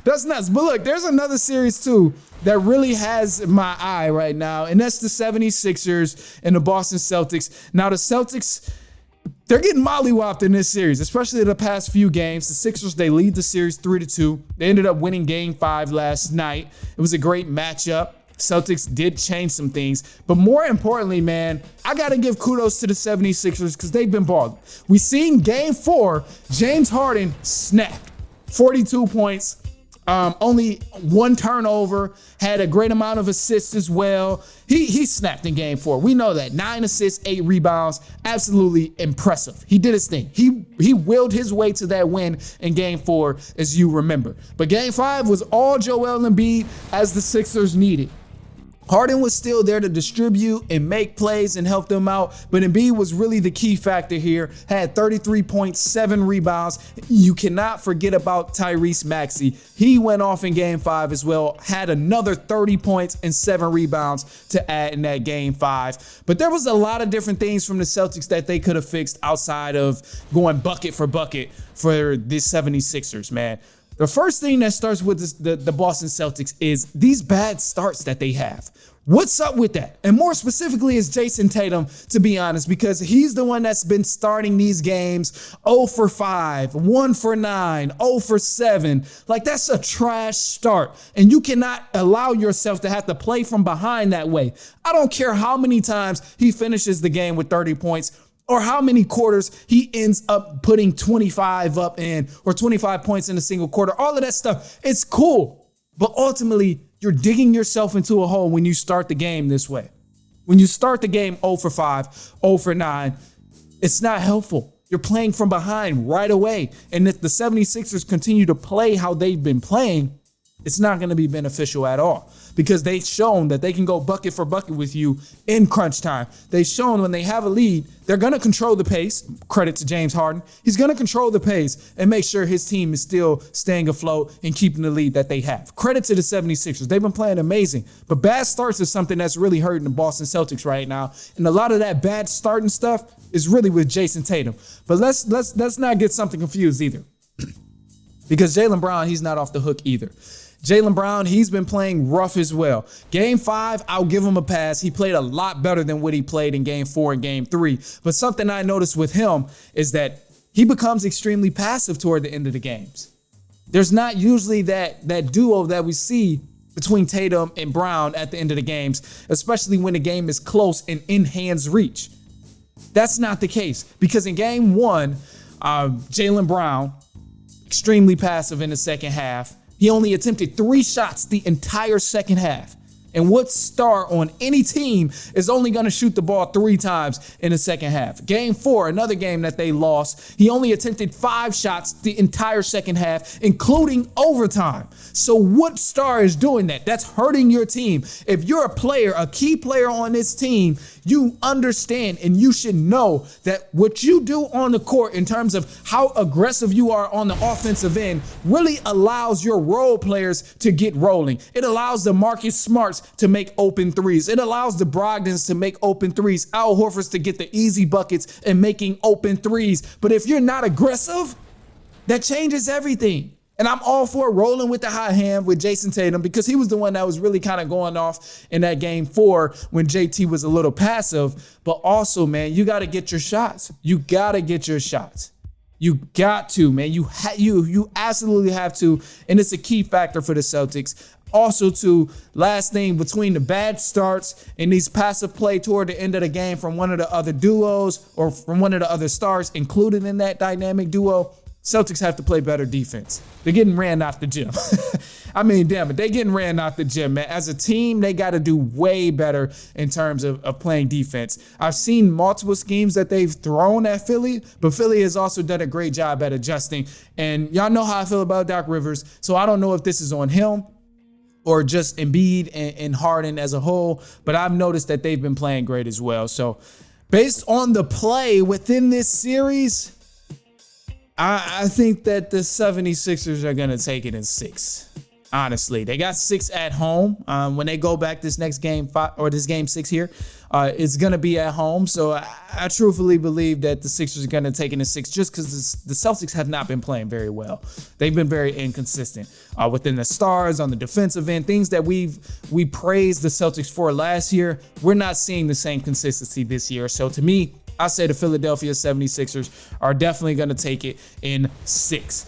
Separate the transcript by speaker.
Speaker 1: That's nuts. But look, there's another series too that really has my eye right now, and that's the 76ers and the Boston Celtics. Now, the Celtics, they're getting mollywopped in this series, especially the past few games. The Sixers, they lead the series 3-2. They ended up winning Game 5 last night. It was a great matchup. Celtics did change some things. But more importantly, man, I got to give kudos to the 76ers because they've been balling. We seen Game 4, James Harden snapped. 42 points, only one turnover, had a great amount of assists as well. He snapped in Game 4. We know that. 9 assists, 8 rebounds. Absolutely impressive. He did his thing. He willed his way to that win in Game 4, as you remember. But Game 5 was all Joel Embiid as the Sixers needed. Harden was still there to distribute and make plays and help them out, but Embiid was really the key factor here. Had 33.7 rebounds. You cannot forget about Tyrese Maxey. He went off in Game 5 as well, had another 30 points and 7 rebounds to add in that Game 5. But there was a lot of different things from the Celtics that they could have fixed outside of going bucket for bucket for the 76ers, man. The first thing that starts with the Boston Celtics is these bad starts that they have. What's up with that? And more specifically is Jason Tatum, to be honest, because he's the one that's been starting these games 0 for 5, 1 for 9, 0 for 7. Like, that's a trash start. And you cannot allow yourself to have to play from behind that way. I don't care how many times he finishes the game with 30 points or how many quarters he ends up putting 25 up in or 25 points in a single quarter. All of that stuff, it's cool. But ultimately, you're digging yourself into a hole when you start the game this way. When you start the game 0 for 5, 0 for 9, it's not helpful. You're playing from behind right away. And if the 76ers continue to play how they've been playing, it's not going to be beneficial at all because they've shown that they can go bucket for bucket with you in crunch time. They've shown when they have a lead, they're going to control the pace. Credit to James Harden. He's going to control the pace and make sure his team is still staying afloat and keeping the lead that they have. Credit to the 76ers. They've been playing amazing. But bad starts is something that's really hurting the Boston Celtics right now. And a lot of that bad starting stuff is really with Jason Tatum. But let's not get something confused either. Because Jaylen Brown, he's not off the hook either. Jaylen Brown, he's been playing rough as well. Game 5, I'll give him a pass. He played a lot better than what he played in Game 4 and Game 3. But something I noticed with him is that he becomes extremely passive toward the end of the games. There's not usually that duo that we see between Tatum and Brown at the end of the games, especially when the game is close and in hand's reach. That's not the case because in Game 1, Jaylen Brown, extremely passive in the second half. He only attempted 3 shots the entire second half. And what star on any team is only going to shoot the ball 3 times in the second half? Game 4, another game that they lost, he only attempted 5 shots the entire second half, including overtime. So what star is doing that? That's hurting your team. If you're a player, a key player on this team, you understand and you should know that what you do on the court in terms of how aggressive you are on the offensive end really allows your role players to get rolling. It allows the Marcus Smarts to make open threes. It allows the Brogdons to make open threes. Al Horford's to get the easy buckets and making open threes. But if you're not aggressive, that changes everything. And I'm all for rolling with the hot hand with Jason Tatum because he was the one that was really kind of going off in that Game 4 when JT was a little passive. But also, man, you got to get your shots. You got to get your shots. You got to, man. You absolutely have to. And it's a key factor for the Celtics. Also, too, last thing, between the bad starts and these passive play toward the end of the game from one of the other duos or from one of the other stars included in that dynamic duo, Celtics have to play better defense. They're getting ran out the gym. I mean, damn it, they're getting ran out the gym, man. As a team, they got to do way better in terms of playing defense. I've seen multiple schemes that they've thrown at Philly, but Philly has also done a great job at adjusting. And y'all know how I feel about Doc Rivers, so I don't know if this is on him or just Embiid and Harden as a whole, but I've noticed that they've been playing great as well. So based on the play within this series, I think that the 76ers are going to take it in 6. Honestly, they got 6 at home. When they go back this next game 5 or this game 6 here, it's gonna be at home. So I truthfully believe that the Sixers are gonna take it in 6 just because the Celtics have not been playing very well. They've been very inconsistent within the stars on the defensive end. Things that we praised the Celtics for last year, we're not seeing the same consistency this year. So to me, I say the Philadelphia 76ers are definitely gonna take it in 6.